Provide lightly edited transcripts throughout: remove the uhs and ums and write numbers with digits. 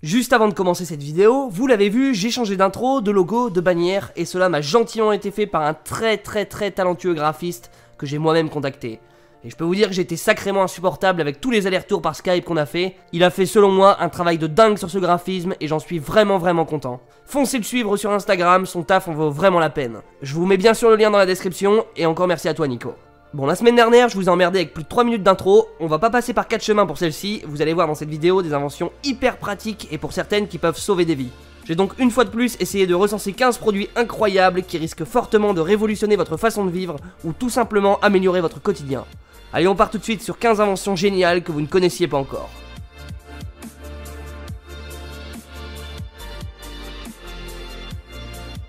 Juste avant de commencer cette vidéo, vous l'avez vu, j'ai changé d'intro, de logo, de bannière, et cela m'a gentiment été fait par un très talentueux graphiste que j'ai moi-même contacté. Et je peux vous dire que j'étais sacrément insupportable avec tous les allers-retours par Skype qu'on a fait. Il a fait selon moi un travail de dingue sur ce graphisme et j'en suis vraiment content. Foncez le suivre sur Instagram, son taf en vaut vraiment la peine. Je vous mets bien sûr le lien dans la description et encore merci à toi Nico. Bon, la semaine dernière, je vous ai emmerdé avec plus de 3 minutes d'intro, on va pas passer par 4 chemins pour celle-ci, vous allez voir dans cette vidéo des inventions hyper pratiques et pour certaines qui peuvent sauver des vies. J'ai donc une fois de plus essayé de recenser 15 produits incroyables qui risquent fortement de révolutionner votre façon de vivre ou tout simplement améliorer votre quotidien. Allez, on part tout de suite sur 15 inventions géniales que vous ne connaissiez pas encore.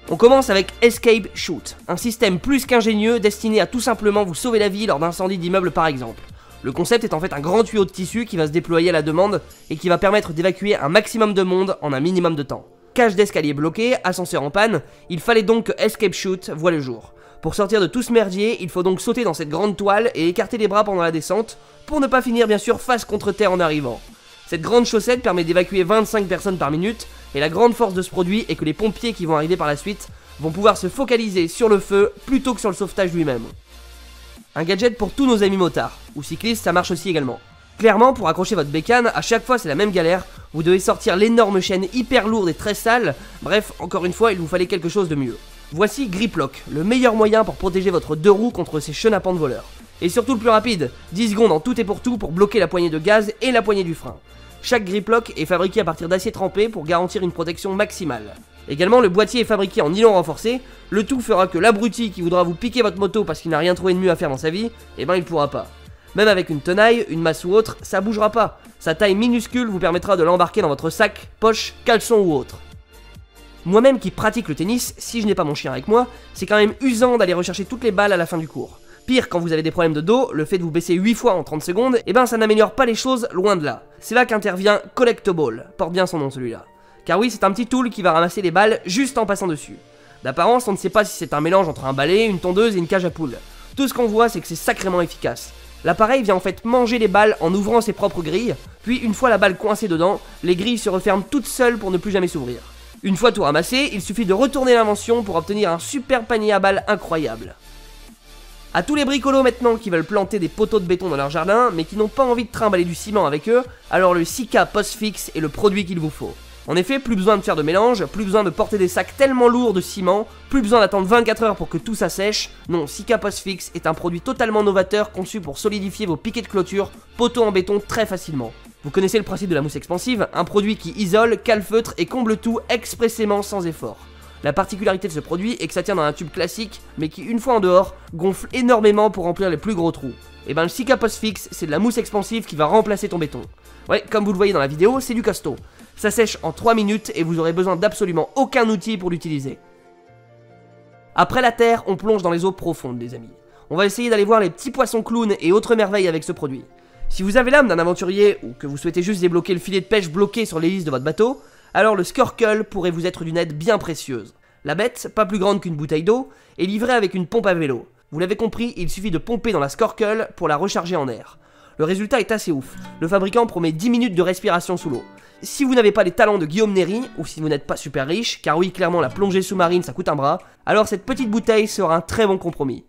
On commence avec Escape Chute, un système plus qu'ingénieux destiné à tout simplement vous sauver la vie lors d'incendies d'immeubles par exemple. Le concept est en fait un grand tuyau de tissu qui va se déployer à la demande et qui va permettre d'évacuer un maximum de monde en un minimum de temps. Cage d'escalier bloquée, ascenseur en panne, il fallait donc que Escape Chute voie le jour. Pour sortir de tout ce merdier, il faut donc sauter dans cette grande toile et écarter les bras pendant la descente, pour ne pas finir bien sûr face contre terre en arrivant. Cette grande chaussette permet d'évacuer 25 personnes par minute, et la grande force de ce produit est que les pompiers qui vont arriver par la suite vont pouvoir se focaliser sur le feu plutôt que sur le sauvetage lui-même. Un gadget pour tous nos amis motards, ou cyclistes, ça marche aussi également. Clairement, pour accrocher votre bécane, à chaque fois c'est la même galère, vous devez sortir l'énorme chaîne hyper lourde et très sale, bref, encore une fois, il vous fallait quelque chose de mieux. Voici Grip Lock, le meilleur moyen pour protéger votre deux roues contre ces chenapans de voleurs. Et surtout le plus rapide, 10 secondes en tout et pour tout pour bloquer la poignée de gaz et la poignée du frein. Chaque Grip Lock est fabriqué à partir d'acier trempé pour garantir une protection maximale. Également, le boîtier est fabriqué en nylon renforcé, le tout fera que l'abruti qui voudra vous piquer votre moto parce qu'il n'a rien trouvé de mieux à faire dans sa vie, eh ben il pourra pas. Même avec une tenaille, une masse ou autre, ça bougera pas. Sa taille minuscule vous permettra de l'embarquer dans votre sac, poche, caleçon ou autre. Moi-même qui pratique le tennis, si je n'ai pas mon chien avec moi, c'est quand même usant d'aller rechercher toutes les balles à la fin du cours. Pire, quand vous avez des problèmes de dos, le fait de vous baisser 8 fois en 30 secondes, eh ben ça n'améliore pas les choses, loin de là. C'est là qu'intervient Collectable, porte bien son nom celui-là. Car oui, c'est un petit tool qui va ramasser les balles juste en passant dessus. D'apparence, on ne sait pas si c'est un mélange entre un balai, une tondeuse et une cage à poules. Tout ce qu'on voit, c'est que c'est sacrément efficace. L'appareil vient en fait manger les balles en ouvrant ses propres grilles, puis une fois la balle coincée dedans, les grilles se referment toutes seules pour ne plus jamais s'ouvrir. Une fois tout ramassé, il suffit de retourner l'invention pour obtenir un super panier à balles incroyable. À tous les bricolos maintenant qui veulent planter des poteaux de béton dans leur jardin, mais qui n'ont pas envie de trimballer du ciment avec eux, alors le Sika Post-Fix est le produit qu'il vous faut. En effet, plus besoin de faire de mélange, plus besoin de porter des sacs tellement lourds de ciment, plus besoin d'attendre 24 heures pour que tout s'assèche. Non, Sika Post-Fix est un produit totalement novateur conçu pour solidifier vos piquets de clôture, poteaux en béton très facilement. Vous connaissez le principe de la mousse expansive, un produit qui isole, calfeutre et comble tout expressément sans effort. La particularité de ce produit est que ça tient dans un tube classique, mais qui une fois en dehors, gonfle énormément pour remplir les plus gros trous. Et ben le Sika Post-Fix, c'est de la mousse expansive qui va remplacer ton béton. Ouais, comme vous le voyez dans la vidéo, c'est du costaud. Ça sèche en 3 minutes et vous aurez besoin d'absolument aucun outil pour l'utiliser. Après la terre, on plonge dans les eaux profondes, les amis. On va essayer d'aller voir les petits poissons clowns et autres merveilles avec ce produit. Si vous avez l'âme d'un aventurier ou que vous souhaitez juste débloquer le filet de pêche bloqué sur l'hélice de votre bateau, alors le Snorkel pourrait vous être d'une aide bien précieuse. La bête, pas plus grande qu'une bouteille d'eau, est livrée avec une pompe à vélo. Vous l'avez compris, il suffit de pomper dans la Snorkel pour la recharger en air. Le résultat est assez ouf. Le fabricant promet 10 minutes de respiration sous l'eau. Si vous n'avez pas les talents de Guillaume Néry, ou si vous n'êtes pas super riche, car oui, clairement la plongée sous-marine ça coûte un bras, alors cette petite bouteille sera un très bon compromis.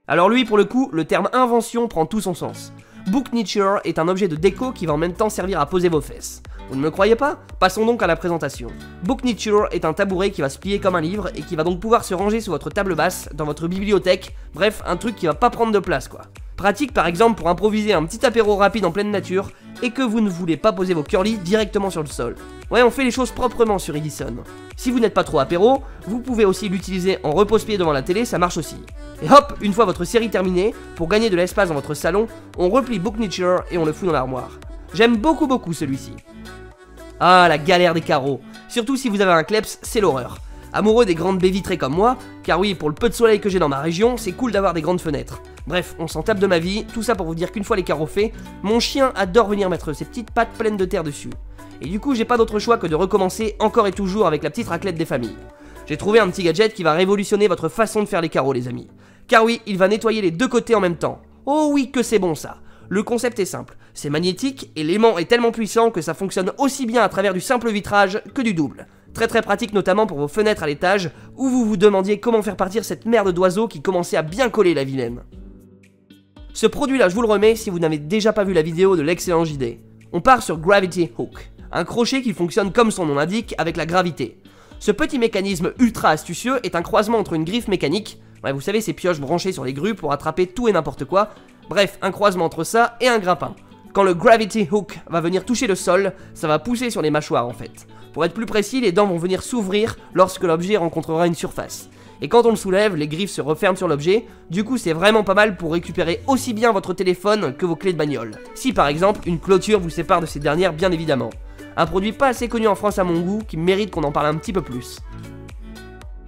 Alors lui, pour le coup, le terme invention prend tout son sens. Book Nature est un objet de déco qui va en même temps servir à poser vos fesses. Vous ne me croyez pas? Passons donc à la présentation. Book Nature est un tabouret qui va se plier comme un livre et qui va donc pouvoir se ranger sous votre table basse, dans votre bibliothèque, bref, un truc qui va pas prendre de place quoi. Pratique par exemple pour improviser un petit apéro rapide en pleine nature et que vous ne voulez pas poser vos curly directement sur le sol. Ouais, on fait les choses proprement sur Edison. Si vous n'êtes pas trop apéro, vous pouvez aussi l'utiliser en repose-pied devant la télé, ça marche aussi. Et hop, une fois votre série terminée, pour gagner de l'espace dans votre salon, on replie Book Nature et on le fout dans l'armoire. J'aime beaucoup celui-ci. Ah, la galère des carreaux. Surtout si vous avez un kleps, c'est l'horreur. Amoureux des grandes baies vitrées comme moi, car oui, pour le peu de soleil que j'ai dans ma région, c'est cool d'avoir des grandes fenêtres. Bref, on s'en tape de ma vie, tout ça pour vous dire qu'une fois les carreaux faits, mon chien adore venir mettre ses petites pattes pleines de terre dessus. Et du coup, j'ai pas d'autre choix que de recommencer encore et toujours avec la petite raclette des familles. J'ai trouvé un petit gadget qui va révolutionner votre façon de faire les carreaux, les amis. Car oui, il va nettoyer les deux côtés en même temps. Oh oui que c'est bon ça. Le concept est simple. C'est magnétique et l'aimant est tellement puissant que ça fonctionne aussi bien à travers du simple vitrage que du double. Très pratique notamment pour vos fenêtres à l'étage où vous vous demandiez comment faire partir cette merde d'oiseaux qui commençait à bien coller la vilaine. Ce produit là je vous le remets si vous n'avez déjà pas vu la vidéo de l'excellent JD. On part sur Gravity Hook, un crochet qui fonctionne comme son nom l'indique avec la gravité. Ce petit mécanisme ultra astucieux est un croisement entre une griffe mécanique, ouais, vous savez ces pioches branchées sur les grues pour attraper tout et n'importe quoi, bref un croisement entre ça et un grappin. Quand le Gravity Hook va venir toucher le sol, ça va pousser sur les mâchoires en fait. Pour être plus précis, les dents vont venir s'ouvrir lorsque l'objet rencontrera une surface. Et quand on le soulève, les griffes se referment sur l'objet, du coup c'est vraiment pas mal pour récupérer aussi bien votre téléphone que vos clés de bagnole. Si par exemple, une clôture vous sépare de ces dernières bien évidemment. Un produit pas assez connu en France à mon goût, qui mérite qu'on en parle un petit peu plus.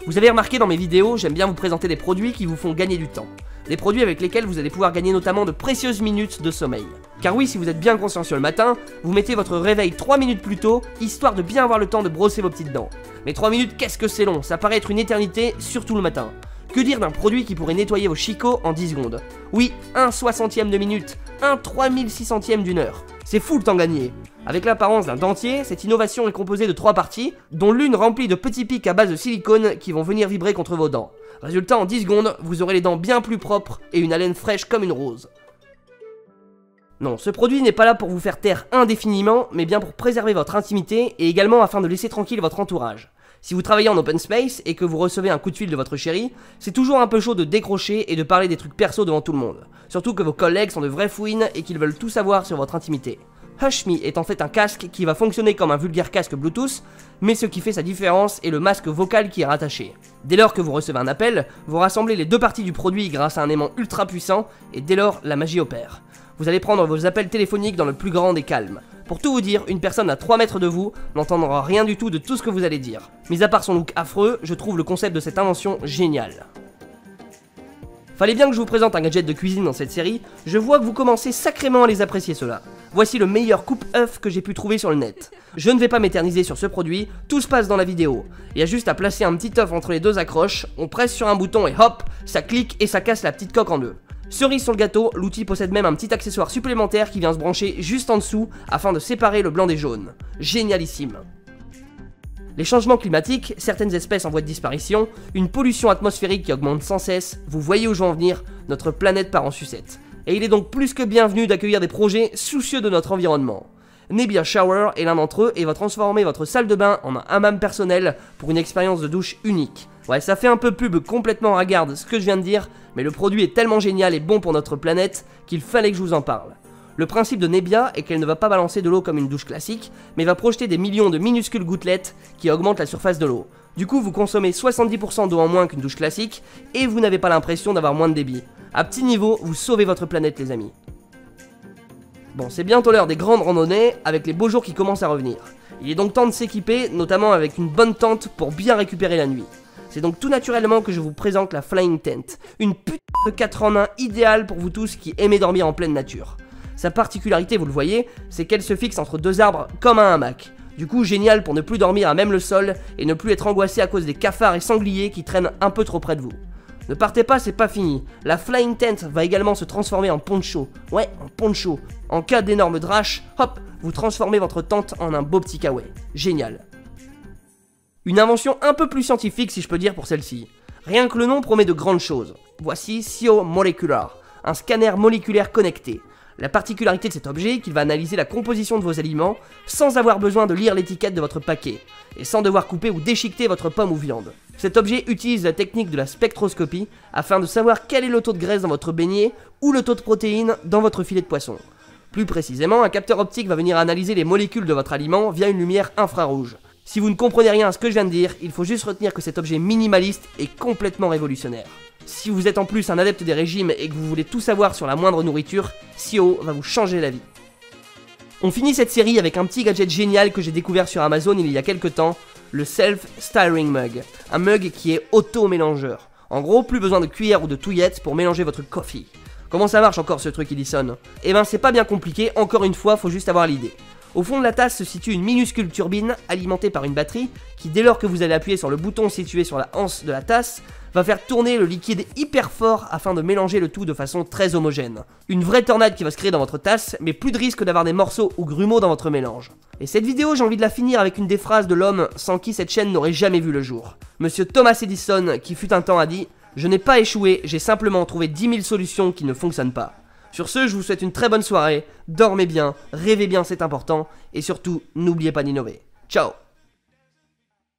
Vous avez remarqué dans mes vidéos, j'aime bien vous présenter des produits qui vous font gagner du temps. Des produits avec lesquels vous allez pouvoir gagner notamment de précieuses minutes de sommeil. Car oui, si vous êtes bien consciencieux le matin, vous mettez votre réveil 3 minutes plus tôt, histoire de bien avoir le temps de brosser vos petites dents. Mais 3 minutes, qu'est-ce que c'est long, ça paraît être une éternité, surtout le matin. Que dire d'un produit qui pourrait nettoyer vos chicots en 10 secondes? Oui, 1/60e de minute, 1/3600e d'une heure. C'est fou le temps gagné. Avec l'apparence d'un dentier, cette innovation est composée de 3 parties, dont l'une remplie de petits pics à base de silicone qui vont venir vibrer contre vos dents. Résultat, en 10 secondes, vous aurez les dents bien plus propres et une haleine fraîche comme une rose. Non, ce produit n'est pas là pour vous faire taire indéfiniment, mais bien pour préserver votre intimité et également afin de laisser tranquille votre entourage. Si vous travaillez en open space et que vous recevez un coup de fil de votre chérie, c'est toujours un peu chaud de décrocher et de parler des trucs perso devant tout le monde. Surtout que vos collègues sont de vraies fouines et qu'ils veulent tout savoir sur votre intimité. Hush Me est en fait un casque qui va fonctionner comme un vulgaire casque Bluetooth, mais ce qui fait sa différence est le masque vocal qui est rattaché. Dès lors que vous recevez un appel, vous rassemblez les deux parties du produit grâce à un aimant ultra puissant, et dès lors, la magie opère. Vous allez prendre vos appels téléphoniques dans le plus grand des calmes. Pour tout vous dire, une personne à 3 mètres de vous n'entendra rien du tout de tout ce que vous allez dire. Mis à part son look affreux, je trouve le concept de cette invention génial. Fallait bien que je vous présente un gadget de cuisine dans cette série, je vois que vous commencez sacrément à les apprécier ceux-là. Voici le meilleur coupe-œuf que j'ai pu trouver sur le net. Je ne vais pas m'éterniser sur ce produit, tout se passe dans la vidéo. Il y a juste à placer un petit œuf entre les deux accroches, on presse sur un bouton et hop, ça clique et ça casse la petite coque en deux. Cerise sur le gâteau, l'outil possède même un petit accessoire supplémentaire qui vient se brancher juste en dessous afin de séparer le blanc des jaunes. Génialissime. Les changements climatiques, certaines espèces en voie de disparition, une pollution atmosphérique qui augmente sans cesse, vous voyez où je veux en venir, notre planète part en sucette. Et il est donc plus que bienvenu d'accueillir des projets soucieux de notre environnement. Nebbia Shower est l'un d'entre eux et va transformer votre salle de bain en un hammam personnel pour une expérience de douche unique. Ouais, ça fait un peu pub complètement ragarde ce que je viens de dire, mais le produit est tellement génial et bon pour notre planète qu'il fallait que je vous en parle. Le principe de Nebbia est qu'elle ne va pas balancer de l'eau comme une douche classique, mais va projeter des millions de minuscules gouttelettes qui augmentent la surface de l'eau. Du coup, vous consommez 70% d'eau en moins qu'une douche classique, et vous n'avez pas l'impression d'avoir moins de débit. À petit niveau, vous sauvez votre planète les amis. Bon, c'est bientôt l'heure des grandes randonnées, avec les beaux jours qui commencent à revenir. Il est donc temps de s'équiper, notamment avec une bonne tente pour bien récupérer la nuit. C'est donc tout naturellement que je vous présente la Flying Tent, une putain de 4 en 1 idéale pour vous tous qui aimez dormir en pleine nature. Sa particularité, vous le voyez, c'est qu'elle se fixe entre deux arbres comme un hamac. Du coup, génial pour ne plus dormir à même le sol et ne plus être angoissé à cause des cafards et sangliers qui traînent un peu trop près de vous. Ne partez pas, c'est pas fini. La Flying Tent va également se transformer en poncho. Ouais, en poncho. En cas d'énorme drache, hop, vous transformez votre tente en un beau petit kawaii. Génial. Une invention un peu plus scientifique si je peux dire pour celle-ci. Rien que le nom promet de grandes choses. Voici Sio Molecular, un scanner moléculaire connecté. La particularité de cet objet est qu'il va analyser la composition de vos aliments sans avoir besoin de lire l'étiquette de votre paquet, et sans devoir couper ou déchiqueter votre pomme ou viande. Cet objet utilise la technique de la spectroscopie afin de savoir quel est le taux de graisse dans votre beignet ou le taux de protéines dans votre filet de poisson. Plus précisément, un capteur optique va venir analyser les molécules de votre aliment via une lumière infrarouge. Si vous ne comprenez rien à ce que je viens de dire, il faut juste retenir que cet objet minimaliste est complètement révolutionnaire. Si vous êtes en plus un adepte des régimes et que vous voulez tout savoir sur la moindre nourriture, Sio va vous changer la vie. On finit cette série avec un petit gadget génial que j'ai découvert sur Amazon il y a quelques temps, le Self-Stirring Mug, un mug qui est auto-mélangeur. En gros, plus besoin de cuillère ou de touillette pour mélanger votre coffee. Comment ça marche encore ce truc Edison? Eh ben c'est pas bien compliqué, encore une fois, faut juste avoir l'idée. Au fond de la tasse se situe une minuscule turbine alimentée par une batterie qui, dès lors que vous allez appuyer sur le bouton situé sur la anse de la tasse, va faire tourner le liquide hyper fort afin de mélanger le tout de façon très homogène. Une vraie tornade qui va se créer dans votre tasse, mais plus de risque d'avoir des morceaux ou grumeaux dans votre mélange. Et cette vidéo, j'ai envie de la finir avec une des phrases de l'homme sans qui cette chaîne n'aurait jamais vu le jour. Monsieur Thomas Edison, qui fut un temps a dit « Je n'ai pas échoué, j'ai simplement trouvé 10 000 solutions qui ne fonctionnent pas ». Sur ce, je vous souhaite une très bonne soirée, dormez bien, rêvez bien, c'est important, et surtout, n'oubliez pas d'innover. Ciao!